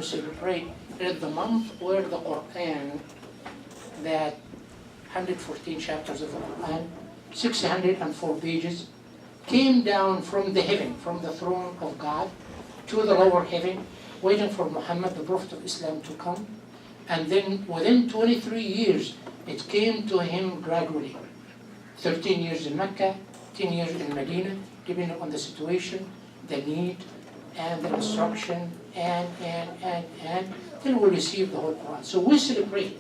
celebrate is the month where the Quran, that 114 chapters of the Quran, 604 pages, came down from the heaven, from the throne of God, to the lower heaven, waiting for Muhammad, the Prophet of Islam, to come. And then within 23 years, it came to him gradually. 13 years in Mecca, 10 years in Medina, depending on the situation, the need, and the instruction, and till we receive the whole Quran. So we celebrate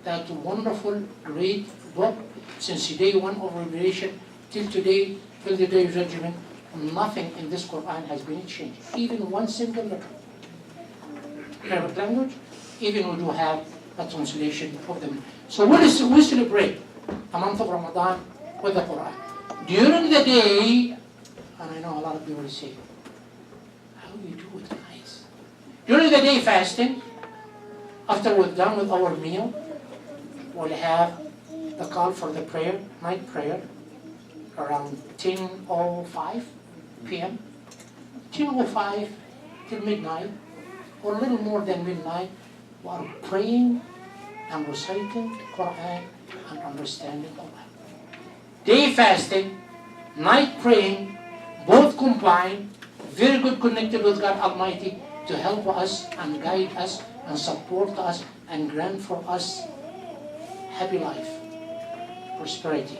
that wonderful, great book since day one of revelation till today, till the day of judgment. Nothing in this Quran has been changed, even one single letter. Arabic language, even we do have a translation of them. So we celebrate the month of Ramadan with the Quran. During the day, and I know a lot of people say, how do you do it, guys? During the day fasting, after we're done with our meal, we'll have the call for the prayer, night prayer, around 10:05 p.m. 10:05 till midnight, or a little more than midnight, we are praying and reciting the Quran and understanding Quran. Day fasting, night praying, both combined, very good connected with God Almighty to help us and guide us and support us and grant for us happy life, prosperity,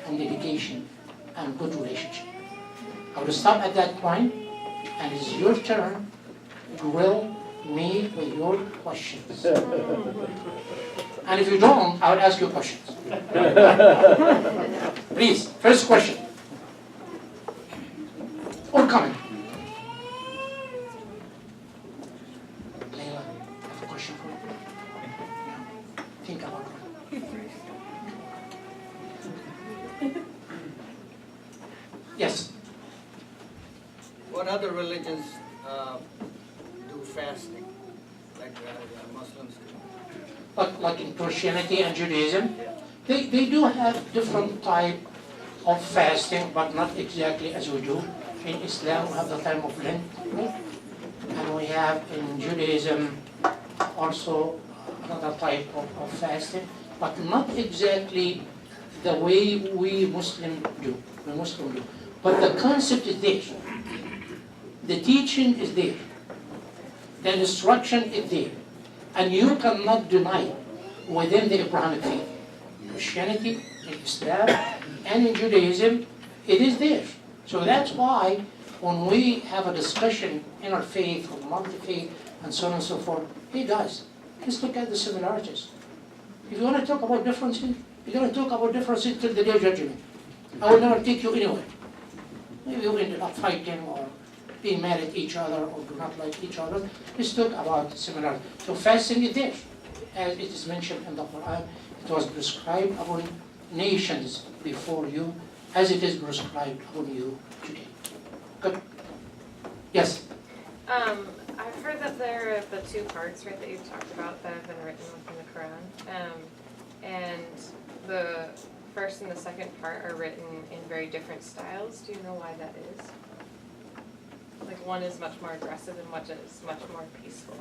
and dedication, and good relationship. I will stop at that point, and it's your turn to grill me with your questions. And if you don't, I will ask you questions. Please, first question. Or comment. Layla, I have a question for you. Think about it. Yes. What other religions do fasting, like Muslims do? Like in Christianity and Judaism, they do have different type of fasting, but not exactly as we do. In Islam, we have the time of Lent, right? And we have in Judaism also another type of fasting, but not exactly the way we Muslim do. But the concept is there. The teaching is there. The instruction is there. And you cannot deny it within the Abrahamic faith. Christianity, in Islam, and in Judaism, it is there. So that's why when we have a discussion in our faith or multi-faith and so on and so forth, hey guys, let's look at the similarities. If you want to talk about differences, you're going to talk about differences till the day of judgment. I will never take you anywhere. Maybe you ended up fighting or being mad at each other or do not like each other. Let's talk about similarities. So fasting is there. As it is mentioned in the Quran, it was prescribed upon nations before you, as it is prescribed upon you today. Good. Yes? I've heard that there are the two parts, right, that you've talked about that have been written within the Quran. And the first and the second part are written in very different styles. Do you know why that is? Like one is much more aggressive and one is much more peaceful,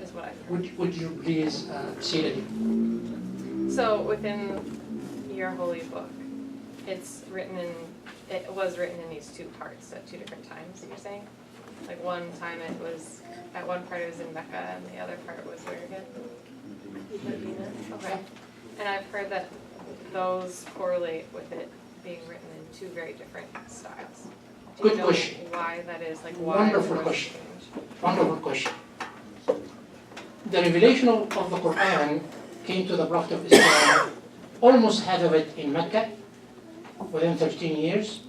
is what I've heard. Would you please say it again? So within your holy book, it was written in these two parts at two different times, you're saying? Like one time it was, at one part it was in Mecca and the other part was where again? Medina. Okay. And I've heard that those correlate with it being written in two very different styles. Do you know why that is? Like why? Wonderful question. Wonderful question. The revelation of the Quran came to the Prophet of Islam, almost half of it in Mecca, within 13 years,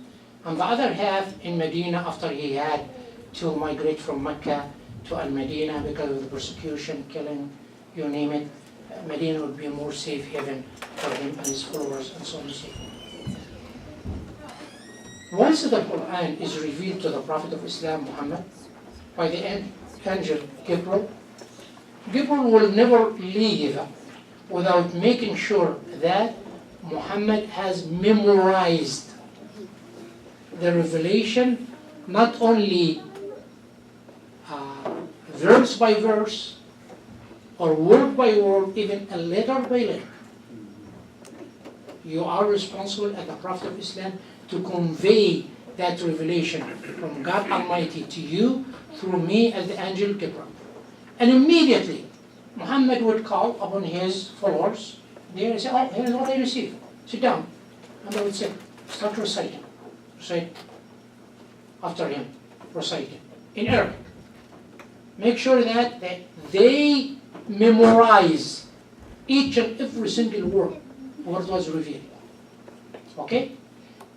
and the other half in Medina after he had to migrate from Mecca to Al-Medina because of the persecution, killing, you name it. Medina would be a more safe haven for him and his followers and so on and so forth. Once the Quran is revealed to the Prophet of Islam, Muhammad, by the angel Gabriel, Gabriel will never leave without making sure that Muhammad has memorized the revelation, not only verse by verse, or word by word, even a letter by letter. You are responsible as the Prophet of Islam to convey that revelation from God Almighty to you through me as the angel Gabriel. And immediately, Muhammad would call upon his followers there and say, oh, here's what I received. Sit down. And they would say, start reciting. Recite after him. Recite in Arabic. Make sure that they memorize each and every single word what was revealed. Okay?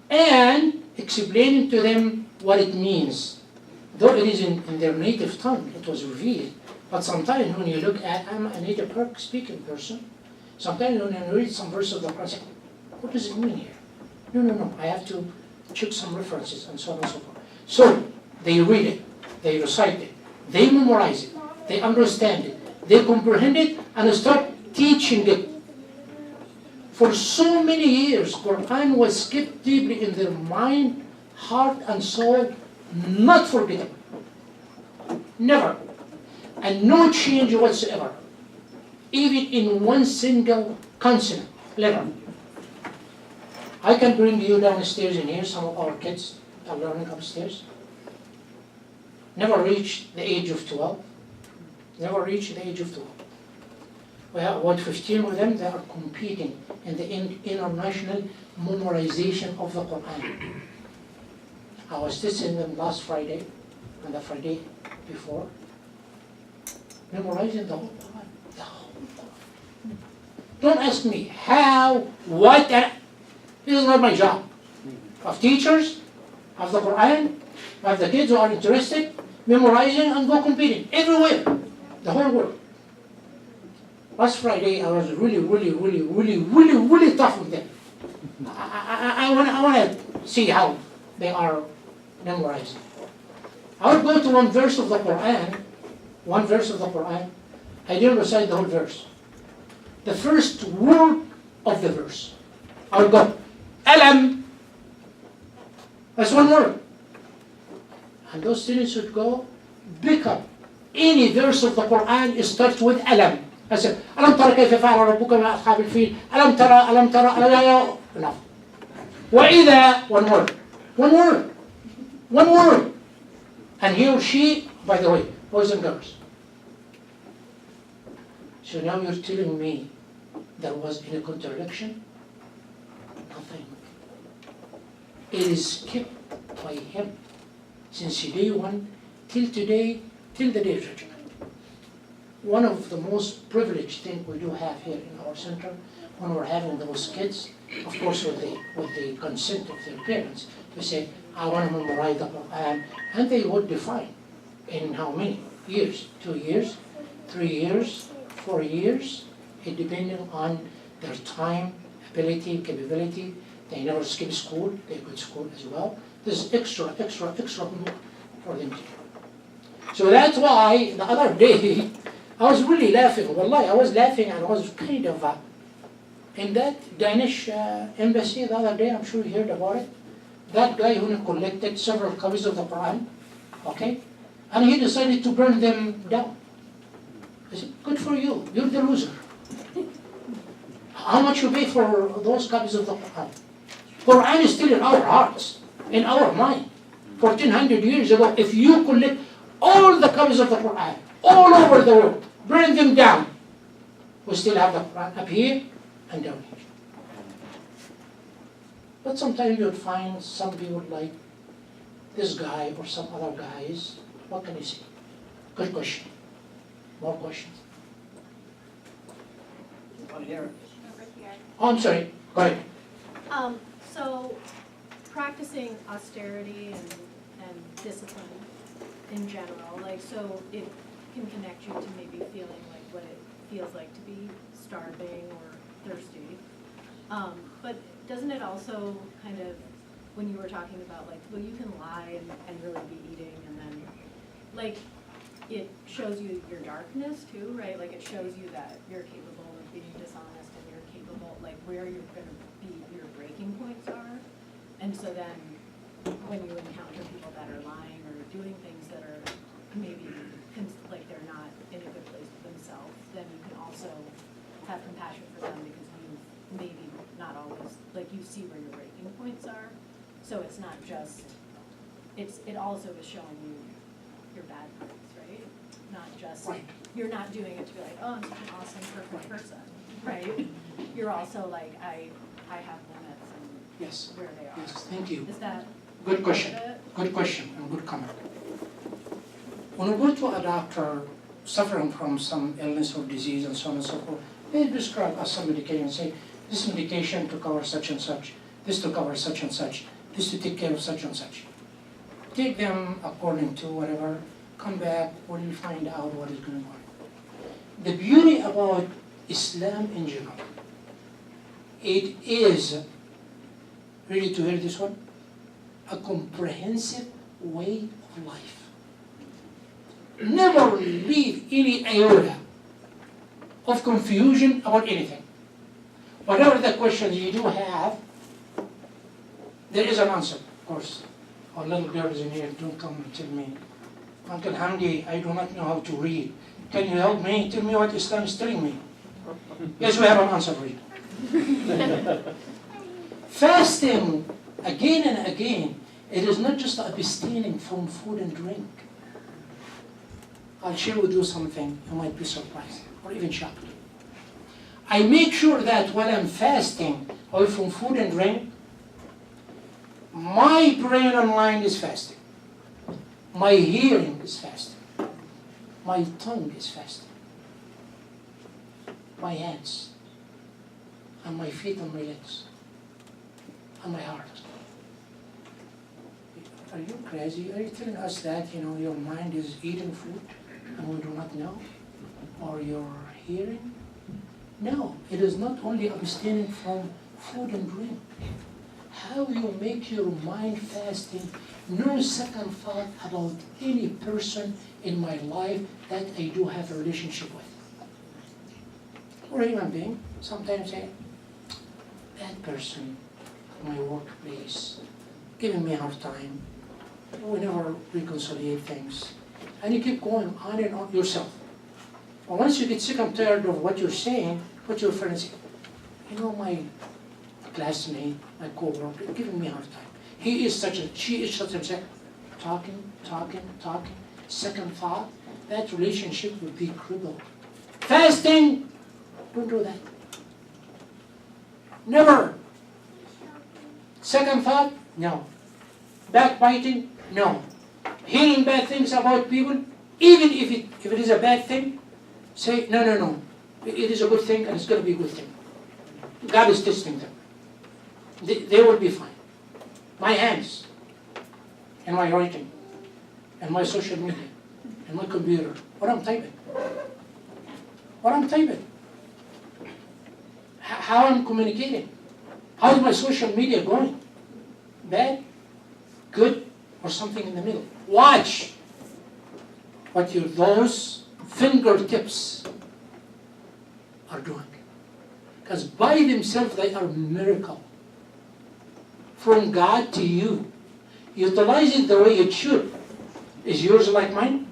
And explaining to them what it means. Though it is in their native tongue, it was revealed. But sometimes when you look at, I'm a native speaking person, sometimes when you read some verse of the Quran, what does it mean here? No, I have to check some references and so on and so forth. So, they read it, they recite it, they memorize it, they understand it, they comprehend it, and start teaching it. For so many years, Quran was kept deeply in their mind, heart, and soul, not forgettable. Never. And no change whatsoever. Even in one single consonant, letter. I can bring you downstairs in here, some of our kids are learning upstairs. Never reached the age of 12. Never reached the age of 12. We have about 15 of them that are competing in the international memorization of the Quran. I was teaching them last Friday and the Friday before, memorizing the whole Quran. The whole Quran. Don't ask me how, what, this is not my job. Of teachers, of the Quran, of the kids who are interested, memorizing and go competing everywhere, the whole world. Last Friday, I was really tough with them. I want to see how they are memorizing. I would go to one verse of the Quran. I didn't recite the whole verse. The first word of the verse. I would go, Alam. That's one word. And those students would go, pick up any verse of the Quran, starts with Alam. I said, ألم ترى كيف فعل ربك مع أصحاب الفيل؟ ألم ترى enough. وإذا one word. And he or she, by the way, boys and girls. So now you're telling me there was any contradiction? Nothing. It is kept by him since day one till today, till the day of judgment. One of the most privileged things we do have here in our center, when we're having those kids, of course with the consent of their parents, to say, I want to memorize the Quran, and they would define in how many years, 2 years, 3 years, 4 years, it depending on their time, ability, capability. They never skip school, they go to school as well. There's extra homework for them to do. So that's why the other day, I was really laughing. Wallahi, I was laughing and I was kind of in that Danish embassy the other day, I'm sure you heard about it. That guy who collected several copies of the Quran, okay? And he decided to burn them down. I said, good for you, you're the loser. How much you pay for those copies of the Quran? Quran is still in our hearts, in our mind. 1400 years ago, if you collect all the copies of the Quran, all over the world, burn them down, we still have the Quran up here and down here. But sometimes you'll find some people like this guy or some other guys. What can you say? Good question. More questions. One here. Over here. Oh, I'm sorry. Go ahead. So practicing austerity and discipline in general, like, so it can connect you to maybe feeling like what it feels like to be starving or thirsty. But doesn't it also kind of, when you were talking about like, well, you can lie and really be eating, and then like it shows you your darkness too, right? Like it shows you that you're capable of being dishonest and you're capable, like where you're going to be, your breaking points are. And so then when you encounter people that are lying or doing things that are maybe like they're not in a good place with themselves, then you can also have compassion for them because you maybe not always, like you see where your breaking points are. So it's not just, it also is showing you your bad parts, right? Not just, Right. you're not doing it to be like, oh, I'm such an awesome, perfect person, right? You're also like, I have limits and Yes. where they are. Yes, thank you. Is that Good question. part of it? Good question and good comment. When we go to a doctor suffering from some illness or disease and so on and so forth, they describe us some medication and say, this medication to cover such and such, this to cover such and such, this to take care of such and such. Take them according to whatever, come back, when you find out what is going on. The beauty about Islam in general, it is, ready to hear this one? A comprehensive way of life. Never leave any iota of confusion about anything. Whatever the question you do have, there is an answer, of course. Our little girls in here don't come and tell me, Uncle Hamdi, I do not know how to read. Can you help me? Tell me what Islam is telling me. Yes, we have an answer for you. Fasting, again and again, it is not just abstaining from food and drink. I'll share with you something, you might be surprised or even shocked. I make sure that when I'm fasting away from food and drink, my brain and mind is fasting. My hearing is fasting. My tongue is fasting. My hands and my feet and my legs and my heart. Are you crazy? Are you telling us that, your mind is eating food and we do not know? Or your hearing? No, it is not only abstaining from food and drink. How you make your mind fasting, no second thought about any person in my life that I do have a relationship with. Or a human being, sometimes say, that person at my workplace, giving me a hard time, we never reconcile things. And you keep going on and on yourself. But once you get sick and tired of what you're saying, what your friends say, my classmate, my co-worker, giving me a hard time. He is such a, she is such a, talking, second thought, that relationship would be crippled. Fasting, don't do that. Never. Second thought, no. Backbiting, no. Hearing bad things about people, even if it is a bad thing, say, no. It is a good thing and it's going to be a good thing. God is testing them. They will be fine. My hands, and my writing, and my social media, and my computer, what I'm typing. How I'm communicating. How is my social media going? Bad? Good? Or something in the middle? Watch what those fingertips are doing. Because by themselves they are a miracle. From God to you. Utilize it the way it should. Is yours like mine?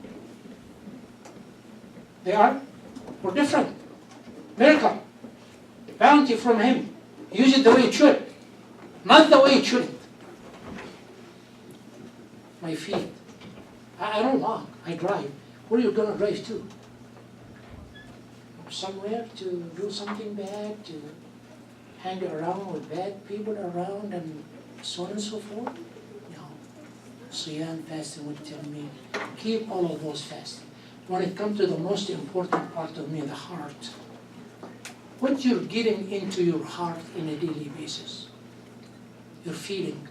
They are? Or different? Miracle. Bounty from Him. Use it the way it should. Not the way it shouldn't. My feet. I don't walk. I drive. Where are you going to drive to? Somewhere to do something bad, to hang around with bad people around and so on and so forth? No. Siyam, fasting would tell me, keep all of those fasting. When it comes to the most important part of me, the heart, what you're getting into your heart on a daily basis, your feeling,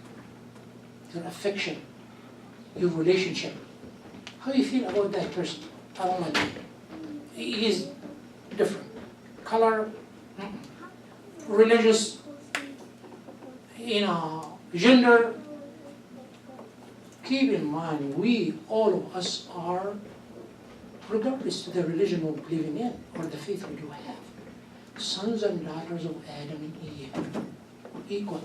your affection, your relationship, how you feel about that person. I don't like him. He is different. Color, religious, gender. Keep in mind, we, all of us are, regardless of the religion we're believing in, or the faith we do have, sons and daughters of Adam and Eve, equal,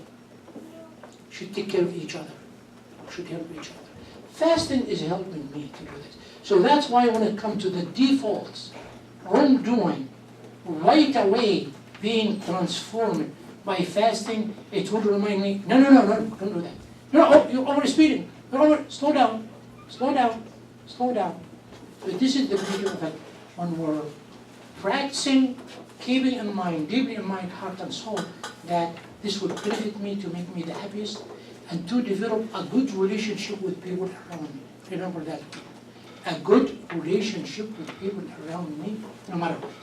should take care of each other, should help each other. Fasting is helping me to do this. So that's why when it comes to the defaults, wrongdoing, right away being transformed by fasting, it would remind me, no, don't do that. No, oh, you're over speeding. Slow down. So this is the beauty of it. When we're practicing, keeping in mind, deeply in mind, heart and soul, that this would benefit me to make me the happiest and to develop a good relationship with people around me. Remember that. A good relationship with people around me, no matter what.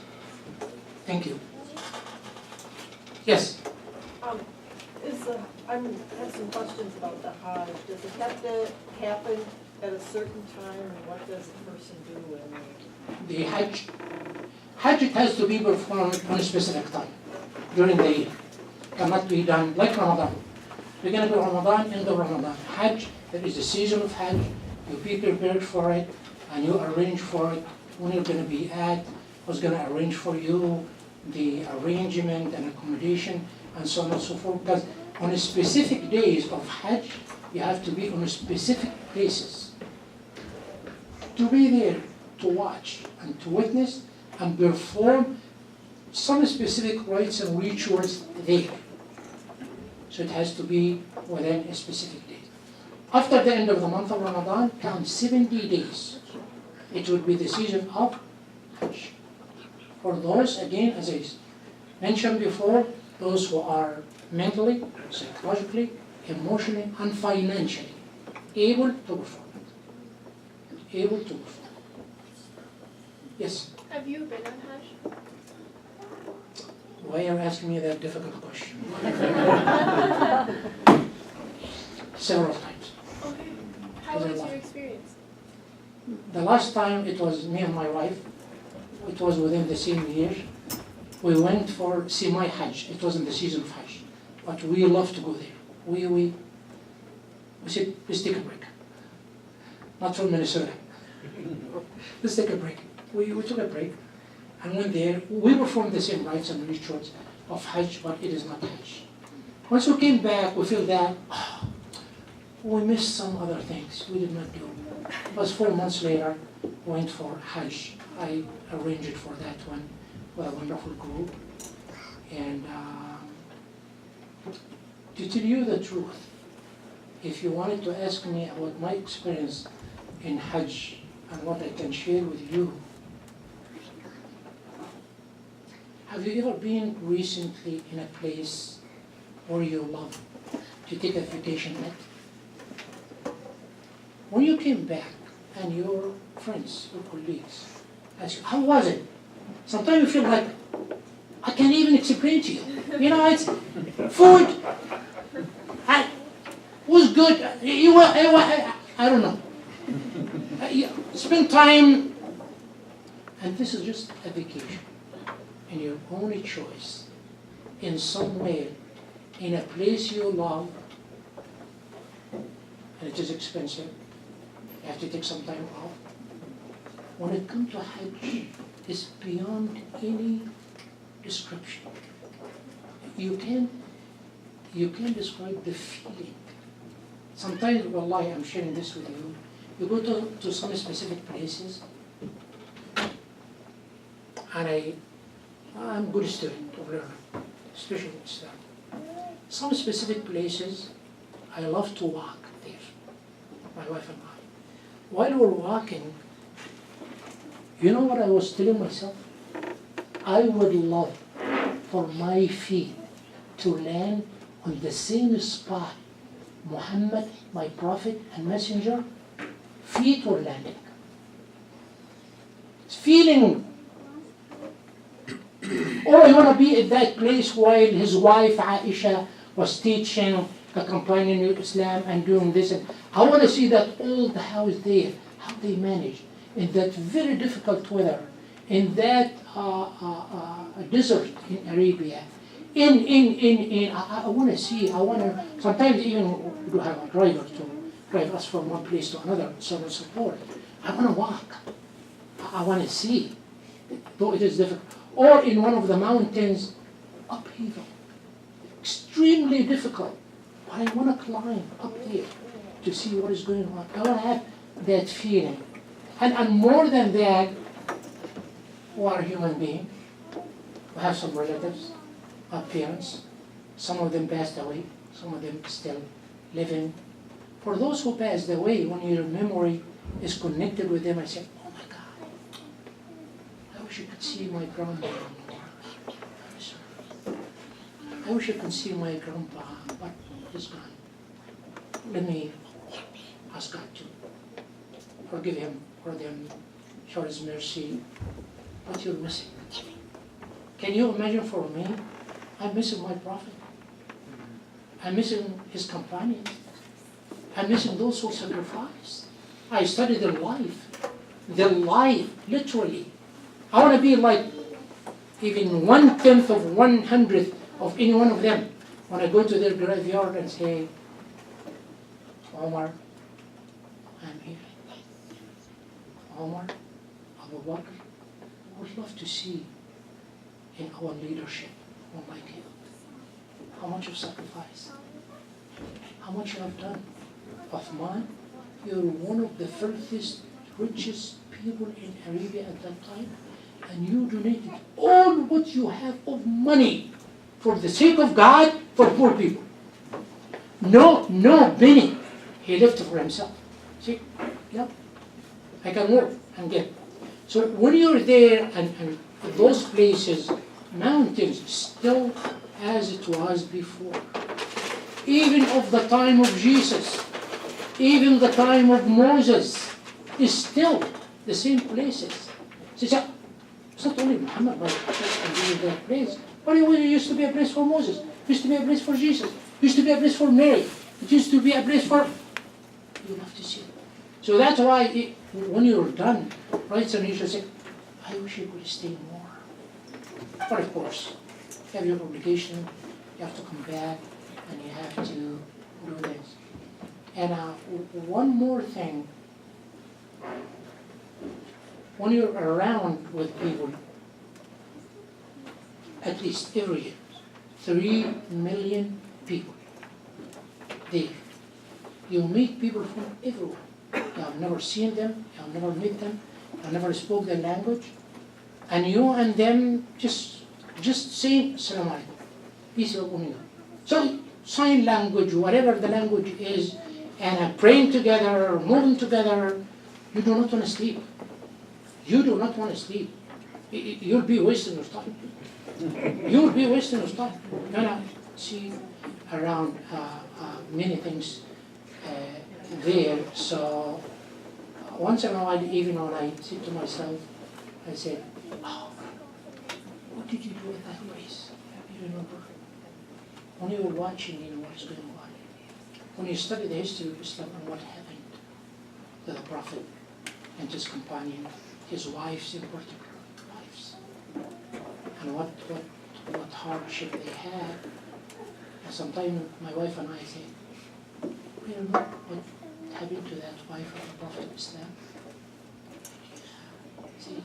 Thank you. Yes? I have some questions about the Hajj. Does it have to happen at a certain time, and what does a person do when The Hajj, it has to be performed on a specific time during the year. Cannot be done like Ramadan. We're going to do Ramadan in the Ramadan. Hajj, there is a season of Hajj. You be prepared for it, and you arrange for it when you're going to be at, who's going to arrange for you, the arrangement and accommodation, and so on and so forth. Because on a specific days of Hajj, you have to be on a specific places. To be there, to watch, and to witness, and perform some specific rites and rituals there. So it has to be within a specific date. After the end of the month of Ramadan, count 70 days. It would be the season of Hajj. For those, again, as I mentioned before, those who are mentally, psychologically, emotionally, and financially able to perform it. Able to perform. Yes? Have you been on Hajj? Why are you asking me that difficult question? Several times. Okay. How was your experience? The last time it was me and my wife. It was within the same year. We went for semi-Hajj. It wasn't the season of Hajj. But we love to go there. We said, let's take a break. Not from Minnesota. Let's take a break. We took a break and went there. We performed the same rites and rituals of Hajj, but it is not Hajj. Once we came back, we feel that we missed some other things we did not do. It was 4 months later, went for Hajj. I arranged for that one with a wonderful group. And to tell you the truth, if you wanted to ask me about my experience in Hajj and what I can share with you, have you ever been recently in a place where you love to take a vacation at? When you came back and your friends, your colleagues, ask you, how was it? Sometimes you feel like, I can't even explain to you. You know, it's food. Was good. I don't know. Spend time. And this is just a vacation. And your only choice, in some way, in a place you love, and it is expensive. You have to take some time off. When it comes to Hajj, it's beyond any description. You can describe the feeling. Sometimes, wallahi, I'm sharing this with you. You go to some specific places, and I'm a good student of learning, especially in Islam. Some specific places, I love to walk there, my wife and I. While we're walking, you know what I was telling myself? I would love for my feet to land on the same spot Muhammad, my prophet and messenger, feet were landing. It's feeling. Or I want to be at that place while his wife Aisha was teaching the companion of Islam and doing this. And I want to see that old house there, how they managed in that very difficult weather, in that desert in Arabia. I want to see, sometimes even we have a driver to drive us from one place to another, so on and so forth. I want to walk. I want to see, though it is difficult. Or in one of the mountains, upheaval. Extremely difficult. But I want to climb up there to see what is going on. I want to have that feeling. And more than that, we are human beings. We have some relatives, our parents. Some of them passed away. Some of them still living. For those who passed away, when your memory is connected with them, I say, oh my God, I wish you could see my grandma. I wish I could see my grandpa, but he's gone. Let me ask God to forgive him, for them, show his mercy. But you're missing. Can you imagine for me? I'm missing my prophet. I'm missing his companions. I'm missing those who sacrificed. I studied their life, literally. I want to be like even 1/10 of 100th of any one of them. When I go to their graveyard and say, Omar, I'm here. Omar, Abu Bakr, I would love to see in our leadership, oh my God, how much of sacrifice, how much you have done. Uthman, you're one of the furthest, richest people in Arabia at that time, and you donated all what you have of money for the sake of God for poor people. No penny he left for himself. See, yeah, I can work and get. So when you're there and those places, mountains still as it was before. Even of the time of Jesus, even the time of Moses, is still the same places. So it's not only Muhammad, but in that place. But it used to be a place for Moses. It used to be a place for Jesus. It used to be a place for Mary. It used to be a place for... You have to see it. So that's why when you're done, right, so you should say, I wish you could stay more. But of course, you have your obligation. You have to come back and you have to do this. And one more thing. When you're around with people, at least every year, 3 million people. You meet people from everywhere. You have never seen them, you have never met them, you have never spoke their language, and you and them just saying Assalamu alaikum. Peace be upon you. So sign language, whatever the language is, and praying together, moving together, you do not want to sleep. You do not want to sleep. You'll be wasting your time. You'll be wasting your time. You're gonna see around many things there. So once in a while, even when I sit to myself, I say, oh, what did you do with that race? You remember? When you were watching, you know what is going on. When you study the history of Islam and what happened to the Prophet and his companion, his wives in particular, wives, and what hardship they had. And sometimes my wife and I say, we don't know what happened to that wife of the Prophet of Islam. See,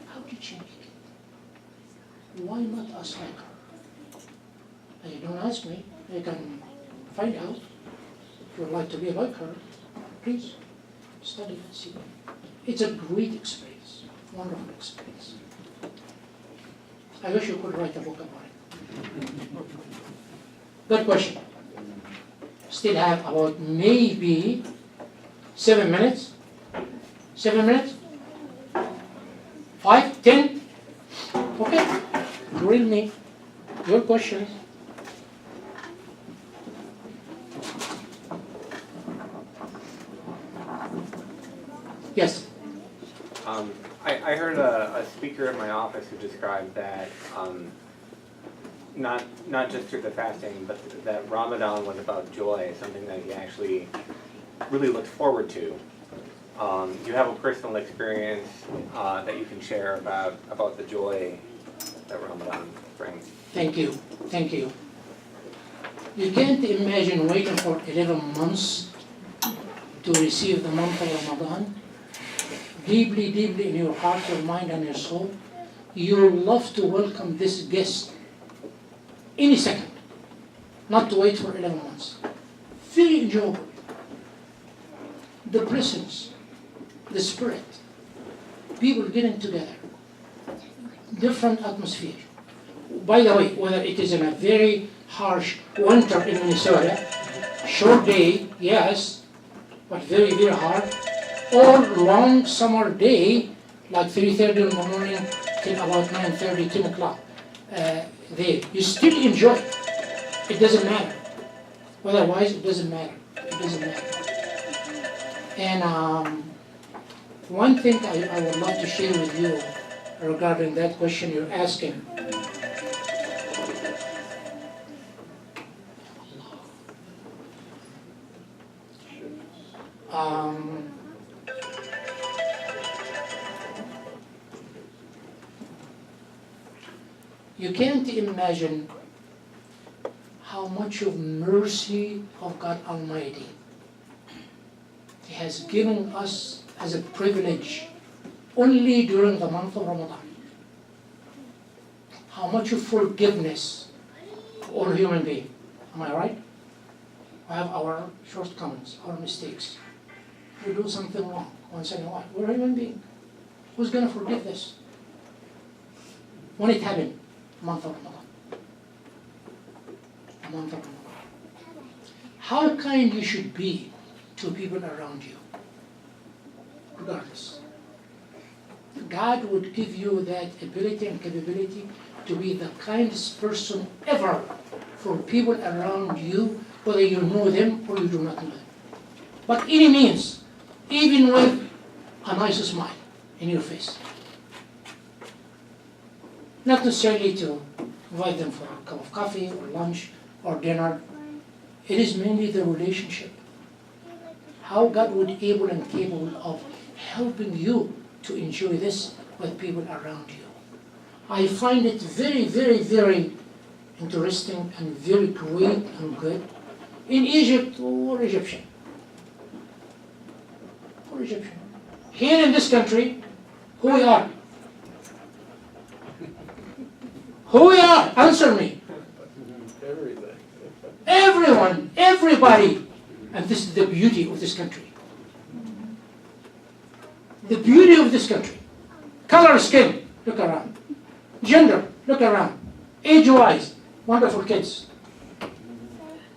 how did she make it? Why not us like her? You don't ask me, you can find out. If you would like to be like her, please study and see. It's a great experience, wonderful experience. I wish you could write a book about it. Good question. Still have about maybe 7 minutes. 7 minutes? 5, 10? Okay. Grill me. Your questions. Yes. I heard a speaker in my office who described that not just through the fasting, but that Ramadan was about joy, something that he actually really looked forward to. Do you have a personal experience that you can share about the joy that Ramadan brings? Thank you. Thank you. You can't imagine waiting for 11 months to receive the month of Ramadan. Deeply, deeply in your heart, your mind, and your soul, you love to welcome this guest any second, not to wait for 11 months. Very enjoyable. the presence, the spirit, people getting together, different atmosphere. By the way, whether it is in a very harsh winter in Minnesota, short day, yes, but very, very hard, or long summer day, like 3:30 in the morning till about 9:30, 10 o'clock, there. You still enjoy it. It doesn't matter. Otherwise, it doesn't matter. It doesn't matter. And one thing I would like to share with you regarding that question you're asking. You can't imagine how much of mercy of God Almighty He has given us as a privilege only during the month of Ramadan. How much of forgiveness for all human beings. Am I right? We have our shortcomings, our mistakes. We do something wrong once in a while. We're human beings. Who's going to forgive this? When it happened, month of Ramadan. A month of Ramadan. How kind you should be to people around you, regardless. God would give you that ability and capability to be the kindest person ever for people around you, whether you know them or you do not know them. But any means, even with a nice smile in your face. Not necessarily to invite them for a cup of coffee or lunch or dinner. It is mainly the relationship. How God would be able and capable of helping you to enjoy this with people around you. I find it very, very, very interesting and very great and good. In Egypt or Egyptian. Or Egyptian. Here in this country, who we are? Who we are? Answer me. Everything. Everyone, everybody. And this is the beauty of this country. The beauty of this country. Color skin, look around. Gender, look around. Age-wise, wonderful kids.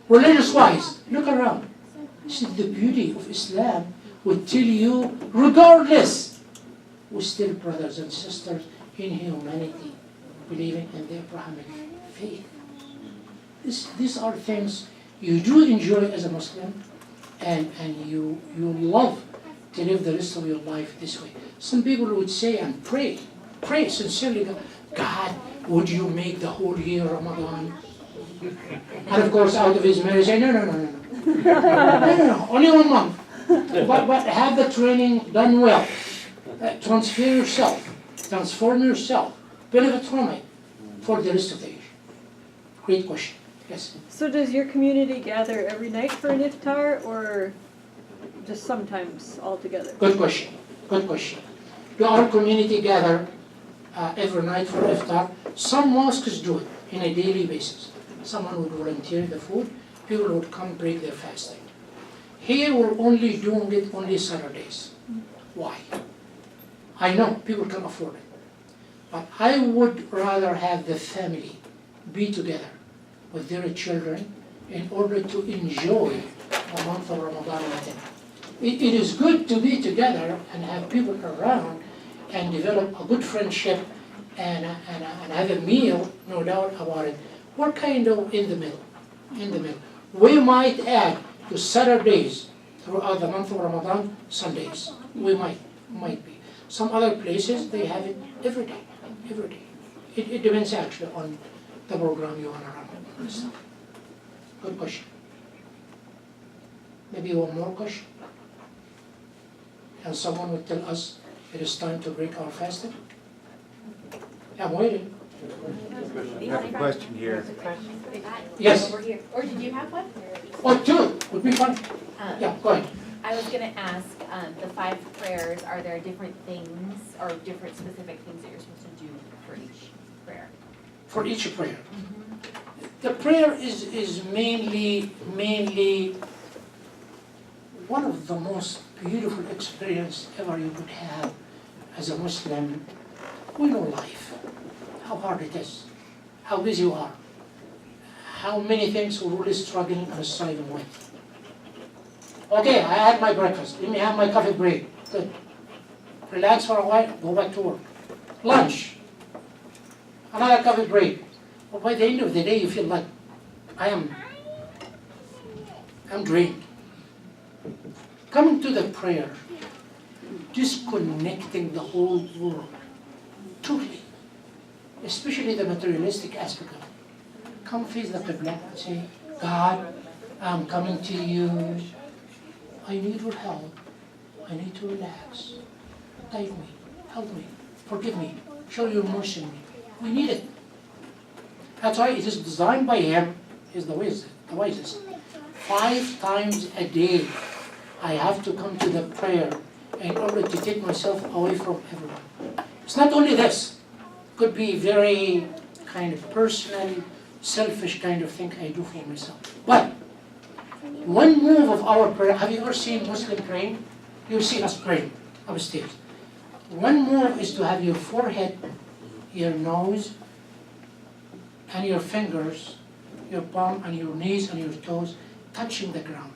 Religious-wise, look around. This is the beauty of Islam. Would tell you, regardless, we're still brothers and sisters in humanity, believing in the Abrahamic faith. These are things you do enjoy as a Muslim, and you love to live the rest of your life this way. Some people would say and pray sincerely, God, would you make the whole year Ramadan? And of course, out of his marriage, say, no, only 1 month. But have the training done well. Transfer yourself, transform yourself, benefit from it for the rest of the year. Great question. Yes. So does your community gather every night for an iftar, or just sometimes all together? Good question. Good question. Do our community gather every night for iftar? Some mosques do it on a daily basis. Someone would volunteer the food. People would come break their fasting. Here we're only doing it only Saturdays. Why? I know people can afford it. But I would rather have the family be together with their children in order to enjoy the month of Ramadan with them. It is good to be together and have people around and develop a good friendship and have a meal, no doubt about it. We're kind of in the middle. We might add to Saturdays throughout the month of Ramadan, Sundays. We might be. Some other places, they have it every day. It depends actually on the program you want to run. Good question. Maybe one more question? And someone would tell us it is time to break our fasting? I'm waiting. I have a question here. Yes. Over here. Or did you have one? Or two would be fine. Yeah, go ahead. I was gonna ask, the 5 prayers, are there different things or different specific things that you're supposed to do for each prayer? For each prayer. The prayer is mainly one of the most beautiful experience ever you could have as a Muslim. We know life, how hard it is, how busy you are, how many things we're really struggling and striving with. Okay, I had my breakfast. Let me have my coffee break. Good. Relax for a while, go back to work. Lunch. Another coffee break. But by the end of the day, you feel like I'm drained. Coming to the prayer, disconnecting the whole world, totally, especially the materialistic aspect of it. Come face the Qibla and say, God, I'm coming to you. I need your help. I need to relax. Guide me, help me, forgive me, show your mercy in me. We need it. That's why it is designed by Him, is the wisest. 5 times a day, I have to come to the prayer in order to take myself away from everyone. It's not only this. It could be very kind of personal, selfish kind of thing I do for myself. But one move of our prayer, have you ever seen Muslim praying? You'll see us praying upstairs. One move is to have your forehead, your nose, and your fingers, your palm and your knees and your toes touching the ground.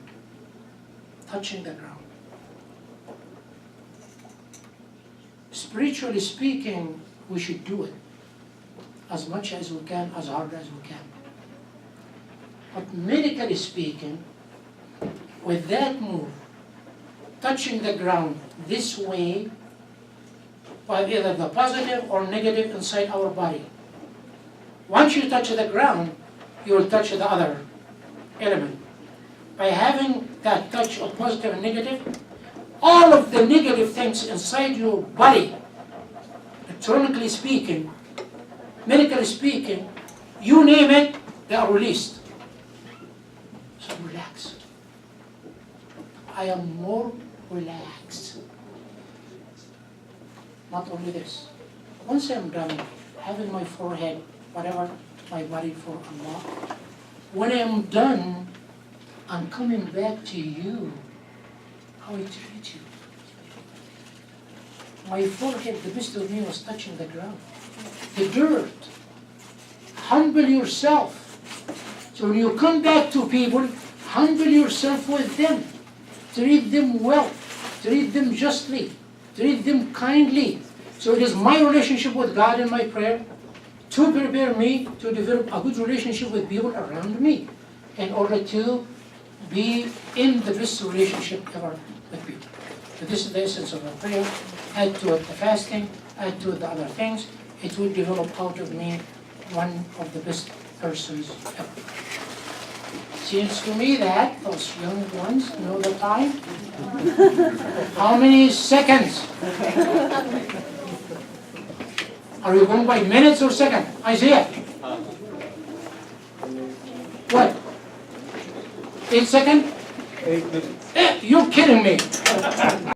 Touching the ground. Spiritually speaking, we should do it as much as we can, as hard as we can. But medically speaking, with that move, touching the ground this way, by either the positive or negative inside our body. Once you touch the ground, you will touch the other element. By having that touch of positive and negative, all of the negative things inside your body, electronically speaking, medically speaking, you name it, they are released. So relax. I am more relaxed. Not only this. Once I'm done having my forehead, whatever, my body for Allah, when I'm done, I'm coming back to you, how I treat you. My forehead, the best of me was touching the ground. The dirt. Humble yourself. So when you come back to people, humble yourself with them. Treat them well. Treat them justly. Treat them kindly. So it is my relationship with God in my prayer to prepare me to develop a good relationship with people around me in order to be in the best relationship ever with people. So this is the essence of our prayer. Add to it the fasting, add to it the other things. It will develop out of me one of the best persons ever. Seems to me that those young ones know the time. How many seconds? Are you going by minutes or seconds? Isaiah? What? 8 seconds? 8 minutes. You're kidding me.